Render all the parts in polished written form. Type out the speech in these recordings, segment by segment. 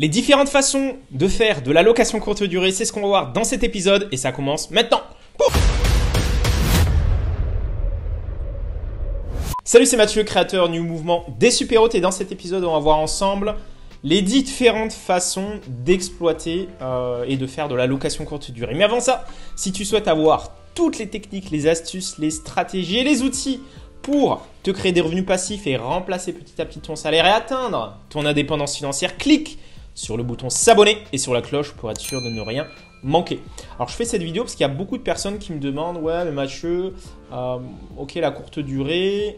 Les différentes façons de faire de la location courte durée, c'est ce qu'on va voir dans cet épisode et ça commence maintenant. Salut, c'est Mathieu, créateur New Mouvement des Super-Hôtes et dans cet épisode, on va voir ensemble les différentes façons d'exploiter et de faire de la location courte durée. Mais avant ça, si tu souhaites avoir toutes les techniques, les astuces, les stratégies et les outils pour te créer des revenus passifs et remplacer petit à petit ton salaire et atteindre ton indépendance financière, clique sur le bouton s'abonner et sur la cloche pour être sûr de ne rien manquer. Alors je fais cette vidéo parce qu'il y a beaucoup de personnes qui me demandent « Ouais mais Mathieu, ok la courte durée,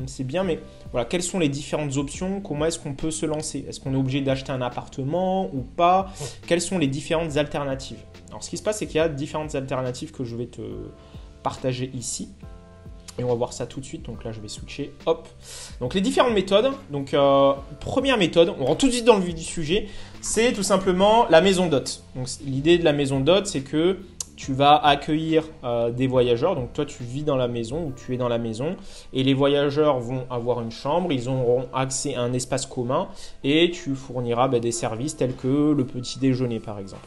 c'est bien mais voilà, quelles sont les différentes options? Comment est-ce qu'on peut se lancer? Est-ce qu'on est obligé d'acheter un appartement ou pas? Quelles sont les différentes alternatives ?» Alors ce qui se passe c'est qu'il y a différentes alternatives que je vais te partager ici. Et on va voir ça tout de suite, donc là je vais switcher, hop. Donc les différentes méthodes, donc première méthode, on rentre tout de suite dans le vif du sujet, c'est tout simplement la maison d'hôte. Donc l'idée de la maison d'hôte, c'est que tu vas accueillir des voyageurs, donc toi tu vis dans la maison ou tu es dans la maison et les voyageurs vont avoir une chambre, ils auront accès à un espace commun et tu fourniras des services tels que le petit déjeuner par exemple.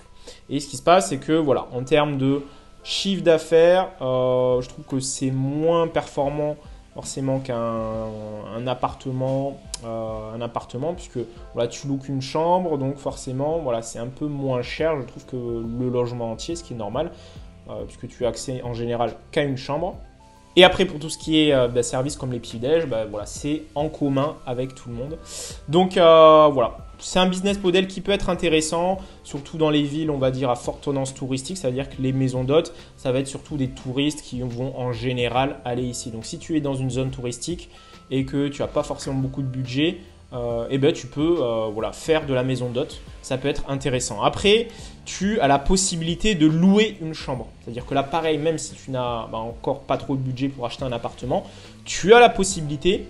Et ce qui se passe, c'est que voilà, en termes de chiffre d'affaires, je trouve que c'est moins performant forcément qu'un appartement, puisque voilà, tu loues qu'une chambre, donc forcément voilà, c'est un peu moins cher, je trouve, que le logement entier, ce qui est normal, puisque tu as accès en général qu'à une chambre. Et après, pour tout ce qui est services comme les petits-déj, voilà, c'est en commun avec tout le monde. Donc voilà, c'est un business model qui peut être intéressant, surtout dans les villes, on va dire, à forte tendance touristique. Ça veut dire que les maisons d'hôtes, ça va être surtout des touristes qui vont en général aller ici. Donc si tu es dans une zone touristique et que tu n'as pas forcément beaucoup de budget, tu peux voilà, faire de la maison d'hôte. Ça peut être intéressant. Après, tu as la possibilité de louer une chambre. C'est-à-dire que là, pareil, même si tu n'as encore pas trop de budget pour acheter un appartement, tu as la possibilité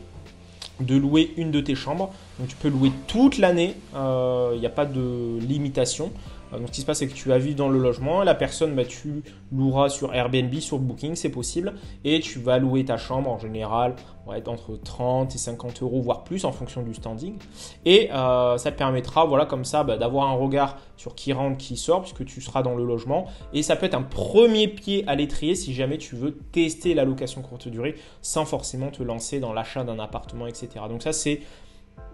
de louer une de tes chambres. Donc tu peux louer toute l'année, il n'y a pas de limitation. Donc ce qui se passe, c'est que tu vas vivre dans le logement, la personne, tu loueras sur Airbnb, sur Booking, c'est possible, et tu vas louer ta chambre en général, on va être entre 30 et 50 euros, voire plus en fonction du standing. Et ça te permettra, voilà, comme ça, d'avoir un regard sur qui rentre, qui sort, puisque tu seras dans le logement. Et ça peut être un premier pied à l'étrier si jamais tu veux tester la location courte durée sans forcément te lancer dans l'achat d'un appartement, etc. Donc ça, c'est...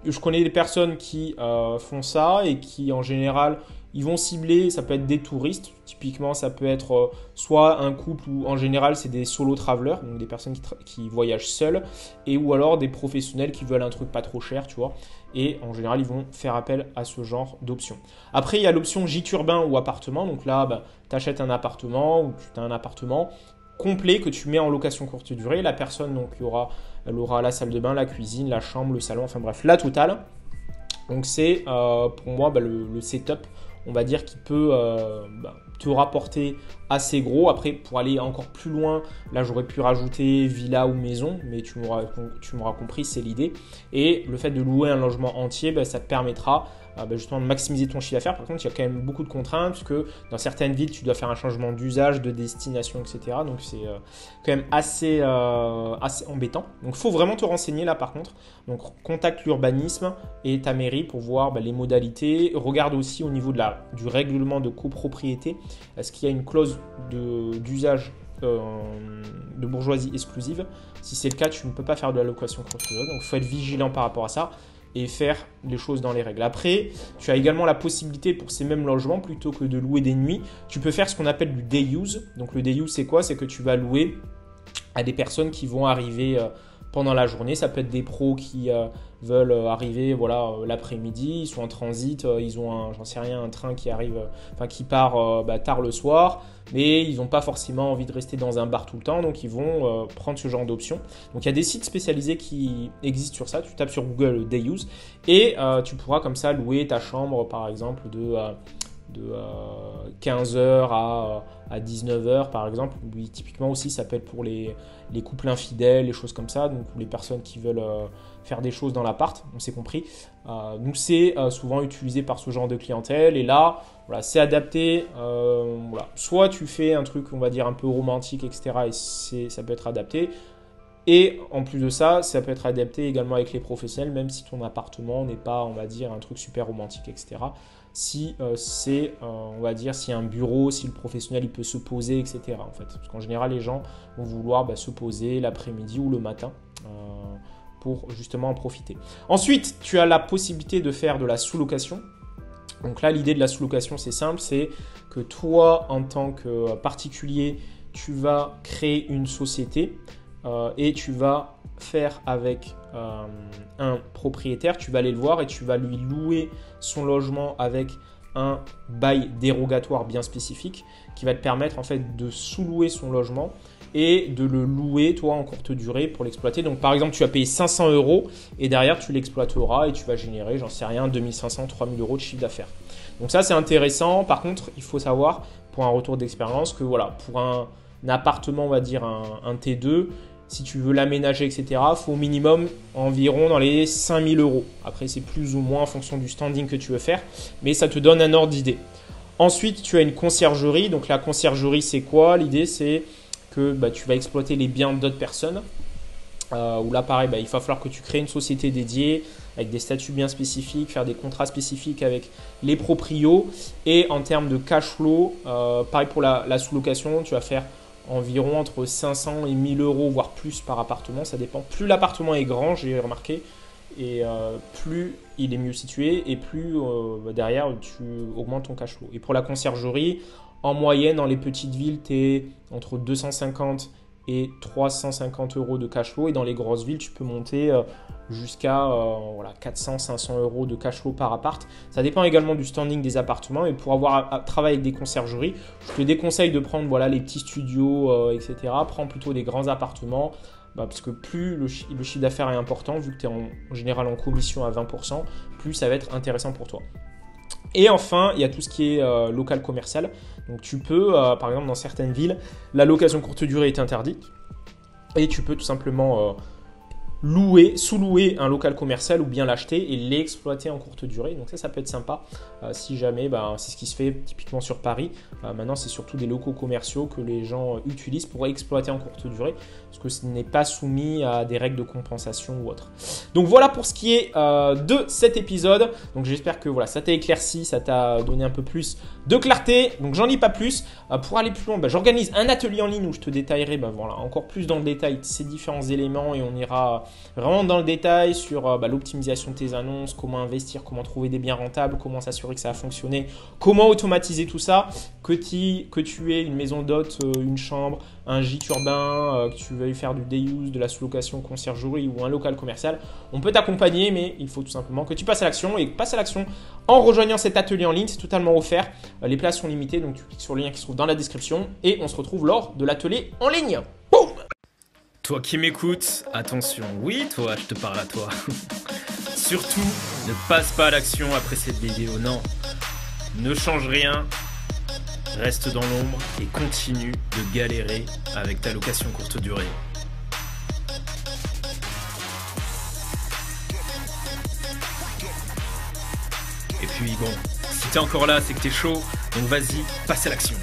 Je connais des personnes qui font ça et qui, en général, ils vont cibler, ça peut être des touristes. Typiquement, ça peut être soit un couple ou en général, c'est des solo travelers, donc des personnes qui voyagent seules, et ou alors des professionnels qui veulent un truc pas trop cher, tu vois. Et en général, ils vont faire appel à ce genre d'options. Après, il y a l'option gîte urbain ou appartement. Donc là, tu achètes un appartement ou tu as un appartement complet que tu mets en location courte durée. La personne, donc, elle aura la salle de bain, la cuisine, la chambre, le salon, enfin bref, la totale. Donc c'est pour moi le setup, on va dire, qui peut te rapporter assez gros. Après, pour aller encore plus loin, là j'aurais pu rajouter villa ou maison, mais tu m'auras compris, c'est l'idée. Et le fait de louer un logement entier, ça te permettra justement de maximiser ton chiffre d'affaires. Par contre, il y a quand même beaucoup de contraintes, puisque dans certaines villes, tu dois faire un changement d'usage, de destination, etc. Donc c'est quand même assez embêtant. Donc il faut vraiment te renseigner là par contre. Donc contacte l'urbanisme et ta mairie pour voir les modalités. Regarde aussi au niveau du règlement de copropriété. Est-ce qu'il y a une clause d'usage de bourgeoisie exclusive? Si c'est le cas, tu ne peux pas faire de la location courte durée. Donc il faut être vigilant par rapport à ça et faire les choses dans les règles. Après, tu as également la possibilité pour ces mêmes logements, plutôt que de louer des nuits, tu peux faire ce qu'on appelle du day use. Donc le day use, c'est quoi? C'est que tu vas louer à des personnes qui vont arriver pendant la journée. Ça peut être des pros qui veulent arriver l'après-midi, ils sont en transit, ils ont un train qui arrive, qui part tard le soir, mais ils n'ont pas forcément envie de rester dans un bar tout le temps, donc ils vont prendre ce genre d'options. Donc il y a des sites spécialisés qui existent sur ça, tu tapes sur Google Day Use et tu pourras comme ça louer ta chambre par exemple de 15h à 19h par exemple. Oui, typiquement aussi ça peut être pour les couples infidèles, les choses comme ça, donc les personnes qui veulent faire des choses dans l'appart, on s'est compris. Donc c'est souvent utilisé par ce genre de clientèle et là voilà, c'est adapté. Soit tu fais un truc on va dire un peu romantique, etc. et ça peut être adapté. Et en plus de ça, ça peut être adapté également avec les professionnels, même si ton appartement n'est pas, on va dire, un truc super romantique, etc. Si on va dire, s'il y a un bureau, si le professionnel il peut se poser, etc. En fait. Parce qu'en général, les gens vont vouloir se poser l'après-midi ou le matin pour justement en profiter. Ensuite, tu as la possibilité de faire de la sous-location. Donc là, l'idée de la sous-location, c'est simple, c'est que toi, en tant que particulier, tu vas créer une société et tu vas faire avec un propriétaire, tu vas aller le voir et tu vas lui louer son logement avec un bail dérogatoire bien spécifique qui va te permettre en fait de sous-louer son logement et de le louer toi en courte durée pour l'exploiter. Donc par exemple, tu vas payer 500 € et derrière tu l'exploiteras et tu vas générer, j'en sais rien, 2500, 3000 € de chiffre d'affaires. Donc ça c'est intéressant. Par contre, il faut savoir pour un retour d'expérience que voilà, pour un appartement, on va dire un T2, si tu veux l'aménager, etc., il faut au minimum environ dans les 5000 €. Après, c'est plus ou moins en fonction du standing que tu veux faire, mais ça te donne un ordre d'idée. Ensuite, tu as une conciergerie. Donc la conciergerie, c'est quoi? L'idée, c'est que tu vas exploiter les biens d'autres personnes. Où là, pareil, il va falloir que tu crées une société dédiée avec des statuts bien spécifiques, faire des contrats spécifiques avec les proprios. Et en termes de cash flow, pareil pour la sous-location, tu vas faire environ entre 500 et 1000 €, voire plus par appartement. Ça dépend. Plus l'appartement est grand, j'ai remarqué, et plus il est mieux situé et plus derrière tu augmentes ton cash flow. Et pour la conciergerie, en moyenne dans les petites villes, tu es entre 250 et 350 € de cash flow, et dans les grosses villes tu peux monter jusqu'à 400-500 € de cash flow par appart. Ça dépend également du standing des appartements, et pour avoir à travailler avec des conciergeries, je te déconseille de prendre les petits studios, etc. Prends plutôt des grands appartements. Parce que plus le chiffre d'affaires est important, vu que tu es en général en commission à 20%, plus ça va être intéressant pour toi. Et enfin, il y a tout ce qui est local commercial. Donc tu peux, par exemple dans certaines villes, la location courte durée est interdite. Et tu peux tout simplement sous-louer un local commercial ou bien l'acheter et l'exploiter en courte durée. Donc ça peut être sympa si jamais, c'est ce qui se fait typiquement sur Paris. Maintenant, c'est surtout des locaux commerciaux que les gens utilisent pour exploiter en courte durée, parce que ce n'est pas soumis à des règles de compensation ou autre. Donc voilà pour ce qui est de cet épisode. Donc j'espère que ça t'a éclairci, ça t'a donné un peu plus de clarté. Donc j'en dis pas plus. Pour aller plus loin, j'organise un atelier en ligne où je te détaillerai encore plus dans le détail ces différents éléments, et on ira vraiment dans le détail sur l'optimisation de tes annonces, comment investir, comment trouver des biens rentables, comment s'assurer que ça a fonctionné, comment automatiser tout ça, que tu aies une maison d'hôte, une chambre, un gîte urbain, que tu veuilles faire du day use, de la sous-location, conciergerie ou un local commercial. On peut t'accompagner, mais il faut tout simplement que tu passes à l'action, et passe à l'action en rejoignant cet atelier en ligne. C'est totalement offert. Les places sont limitées, donc tu cliques sur le lien qui se trouve dans la description et on se retrouve lors de l'atelier en ligne. Boum! Toi qui m'écoutes, attention, oui toi, je te parle à toi. Surtout, ne passe pas à l'action après cette vidéo, non. Ne change rien, reste dans l'ombre et continue de galérer avec ta location courte durée. Et puis bon, si t'es encore là, c'est que t'es chaud, donc vas-y, passe à l'action.